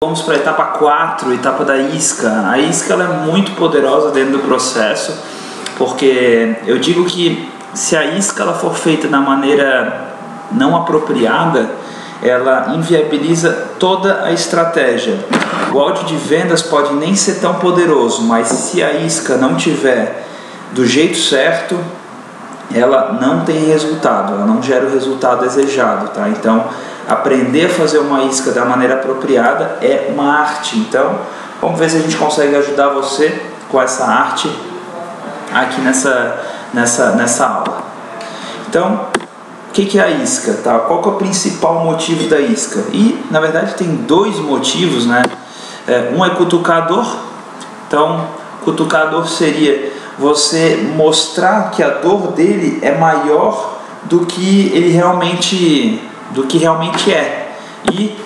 Vamos para a etapa 4, etapa da isca. A isca ela é muito poderosa dentro do processo, porque eu digo que se a isca ela for feita da maneira não apropriada, ela inviabiliza toda a estratégia. O áudio de vendas pode nem ser tão poderoso, mas se a isca não tiver do jeito certo, ela não tem resultado, ela não gera o resultado desejado, tá? Então, aprender a fazer uma isca da maneira apropriada é uma arte. Então, vamos ver se a gente consegue ajudar você com essa arte aqui nessa aula. Então, o que é a isca? Tá? Qual que é o principal motivo da isca? E, na verdade, tem dois motivos, né? Um é cutucador. Então, cutucador seria você mostrar que a dor dele é maior do que ele realmente é, e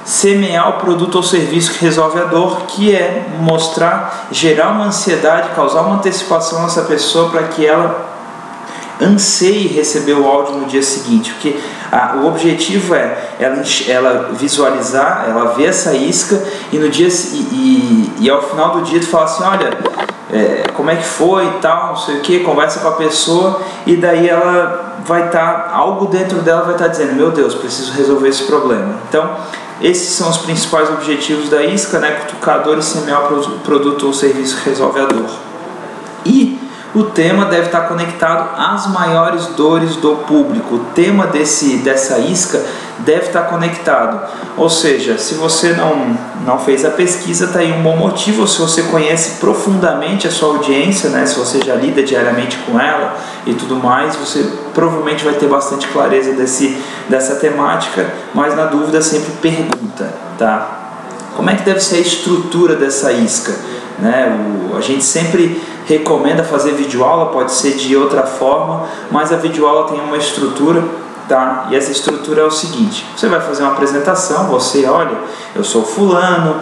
semear o produto ou serviço que resolve a dor, que é mostrar, gerar uma ansiedade, causar uma antecipação nessa pessoa para que ela anseie receber o áudio no dia seguinte, porque o objetivo é ela visualizar, ela ver essa isca e no dia e ao final do dia tu fala assim, olha, como é que foi e tal, não sei o que, conversa com a pessoa e daí ela vai estar, algo dentro dela vai estar dizendo, meu Deus, preciso resolver esse problema. Então, esses são os principais objetivos da isca, né? Cutucador e semear o produto ou serviço que resolve a dor. E o tema deve estar conectado às maiores dores do público. O tema dessa isca deve estar conectado. Ou seja, se você não fez a pesquisa, está aí um bom motivo. Se você conhece profundamente a sua audiência, né? Se você já lida diariamente com ela e tudo mais, você provavelmente vai ter bastante clareza dessa temática, mas na dúvida sempre pergunta, tá? Como é que deve ser a estrutura dessa isca? Né? A gente sempre recomenda fazer videoaula, pode ser de outra forma, mas a videoaula tem uma estrutura, tá? E essa estrutura é o seguinte: você vai fazer uma apresentação, você, olha, eu sou fulano,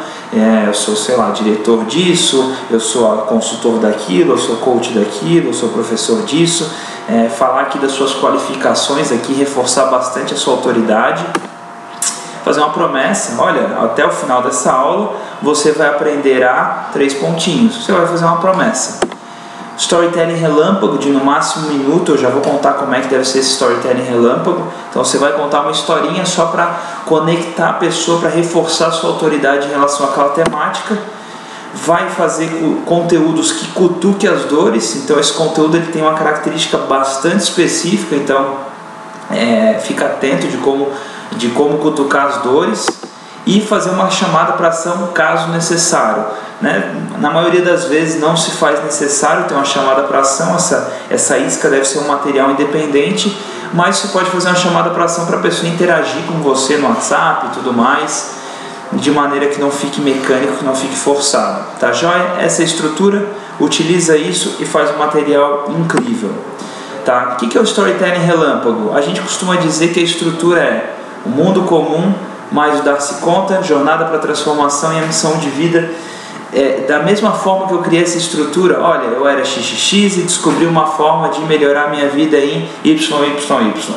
eu sou, sei lá, diretor disso, eu sou consultor daquilo, eu sou coach daquilo, eu sou professor disso, falar aqui das suas qualificações aqui, reforçar bastante a sua autoridade. Fazer uma promessa, olha, até o final dessa aula você vai aprender a 3 pontinhos. Você vai fazer uma promessa. Storytelling relâmpago de no máximo 1 minuto. Eu já vou contar como é que deve ser esse storytelling relâmpago. Então você vai contar uma historinha só para conectar a pessoa, para reforçar a sua autoridade em relação àquela temática. Vai fazer conteúdos que cutuquem as dores. Então esse conteúdo ele tem uma característica bastante específica. Então fica atento de como cutucar as dores e fazer uma chamada para ação caso necessário, né? Na maioria das vezes não se faz necessário ter uma chamada para ação, essa isca deve ser um material independente, mas você pode fazer uma chamada para ação para a pessoa interagir com você no WhatsApp e tudo mais, de maneira que não fique mecânico, que não fique forçado, tá joia? Essa estrutura, utiliza isso e faz um material incrível. Tá? O que é o storytelling relâmpago? A gente costuma dizer que a estrutura é o mundo comum, mais o dar-se conta, jornada para a transformação e a missão de vida. Da mesma forma que eu criei essa estrutura, olha, eu era XXX e descobri uma forma de melhorar minha vida em YYY.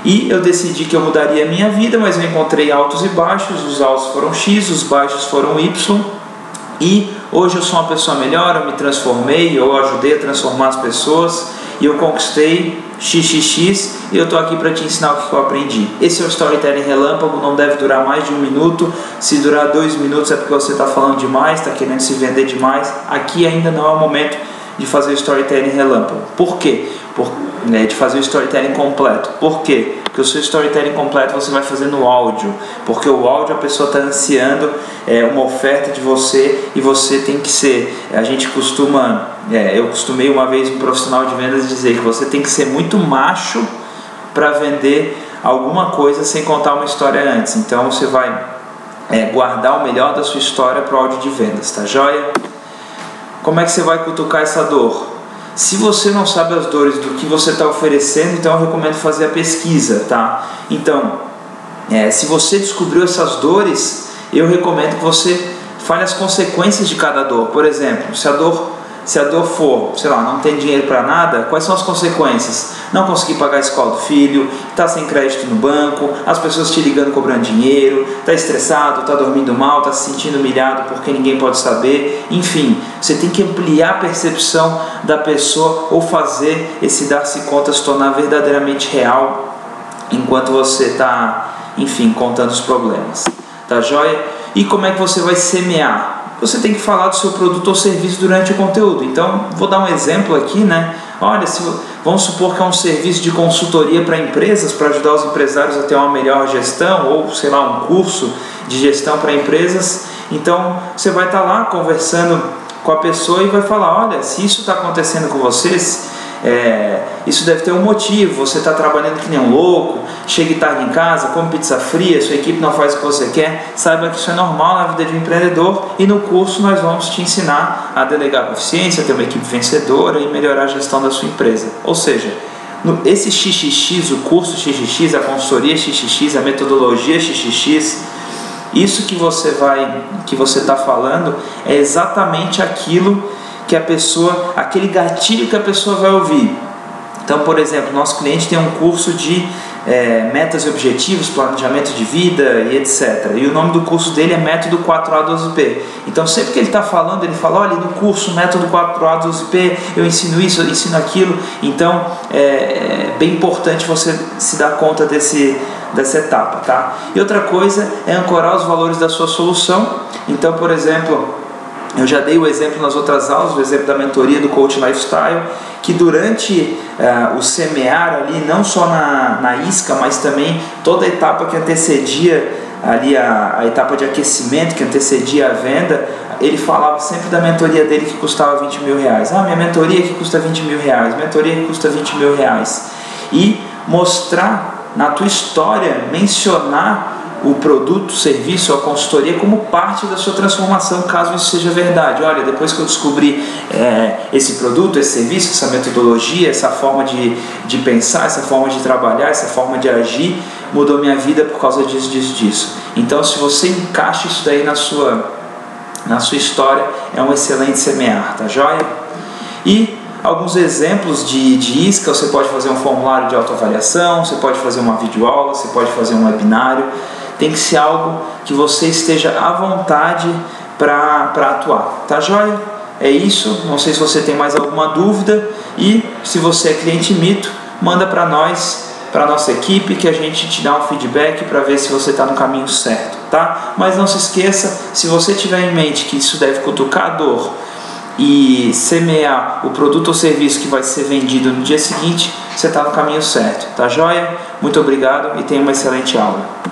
E eu decidi que eu mudaria a minha vida, mas eu encontrei altos e baixos, os altos foram X, os baixos foram Y. E hoje eu sou uma pessoa melhor, eu me transformei, eu ajudei a transformar as pessoas e eu conquistei XXX e eu estou aqui para te ensinar o que eu aprendi. Esse é o storytelling relâmpago, não deve durar mais de 1 minuto. Se durar 2 minutos é porque você está falando demais, está querendo se vender demais. Aqui ainda não é o momento de fazer o storytelling relâmpago. Por quê? De fazer o storytelling completo. Por quê? Porque o seu storytelling completo você vai fazer no áudio, porque o áudio a pessoa está ansiando uma oferta de você e você tem que ser, eu costumei uma vez um profissional de vendas dizer que você tem que ser muito macho para vender alguma coisa sem contar uma história antes. Então você vai guardar o melhor da sua história para o áudio de vendas, tá joia? Como é que você vai cutucar essa dor? Se você não sabe as dores do que você está oferecendo, então eu recomendo fazer a pesquisa, tá? Então, se você descobriu essas dores, eu recomendo que você fale as consequências de cada dor. Por exemplo, se a dor Se a dor for, sei lá, não tem dinheiro para nada, quais são as consequências? Não conseguir pagar a escola do filho, tá sem crédito no banco, as pessoas te ligando cobrando dinheiro, tá estressado, tá dormindo mal, tá se sentindo humilhado porque ninguém pode saber. Enfim, você tem que ampliar a percepção da pessoa ou fazer esse dar-se conta se tornar verdadeiramente real enquanto você está, enfim, contando os problemas. Tá joia? E como é que você vai semear? Você tem que falar do seu produto ou serviço durante o conteúdo. Então, vou dar um exemplo aqui, né? Olha, vamos supor que é um serviço de consultoria para empresas, para ajudar os empresários a ter uma melhor gestão, ou, sei lá, um curso de gestão para empresas. Então, você vai estar lá conversando com a pessoa e vai falar, olha, se isso está acontecendo com vocês, isso deve ter um motivo. Você está trabalhando que nem um louco, chega tarde em casa, come pizza fria, sua equipe não faz o que você quer. Saiba que isso é normal na vida de um empreendedor, e no curso nós vamos te ensinar a delegar com eficiência, ter uma equipe vencedora e melhorar a gestão da sua empresa. Ou seja, esse XXX, o curso XXX, a consultoria XXX, a metodologia XXX, isso que você está falando é exatamente aquilo que a pessoa, aquele gatilho que a pessoa vai ouvir. Então, por exemplo, nosso cliente tem um curso de metas e objetivos, planejamento de vida e etc. E o nome do curso dele é Método 4A12P. Então, sempre que ele está falando, ele fala, olha, no curso Método 4A12P eu ensino isso, eu ensino aquilo. Então, é bem importante você se dar conta dessa etapa, tá? E outra coisa é ancorar os valores da sua solução. Então, por exemplo, eu já dei o exemplo nas outras aulas, o exemplo da mentoria do Coach Lifestyle, que durante o semear ali, não só na isca, mas também toda a etapa que antecedia ali a etapa de aquecimento, que antecedia a venda, ele falava sempre da mentoria dele que custava 20 mil reais. Minha mentoria que custa 20 mil reais, mentoria que custa 20 mil reais. E mostrar na tua história, mencionar o produto, o serviço, a consultoria como parte da sua transformação, caso isso seja verdade. Olha, depois que eu descobri esse produto, esse serviço, essa metodologia, essa forma de pensar, essa forma de trabalhar, essa forma de agir, mudou minha vida por causa disso. Então, se você encaixa isso daí na sua história, é um excelente semear, tá joia? E alguns exemplos de isca: você pode fazer um formulário de autoavaliação, você pode fazer uma videoaula, você pode fazer um webinário. Tem que ser algo que você esteja à vontade para atuar, tá joia? É isso, não sei se você tem mais alguma dúvida, e se você é cliente Mito, manda para nós, para a nossa equipe, que a gente te dá um feedback para ver se você está no caminho certo, tá? Mas não se esqueça, se você tiver em mente que isso deve cutucar a dor e semear o produto ou serviço que vai ser vendido no dia seguinte, você está no caminho certo, tá joia? Muito obrigado e tenha uma excelente aula.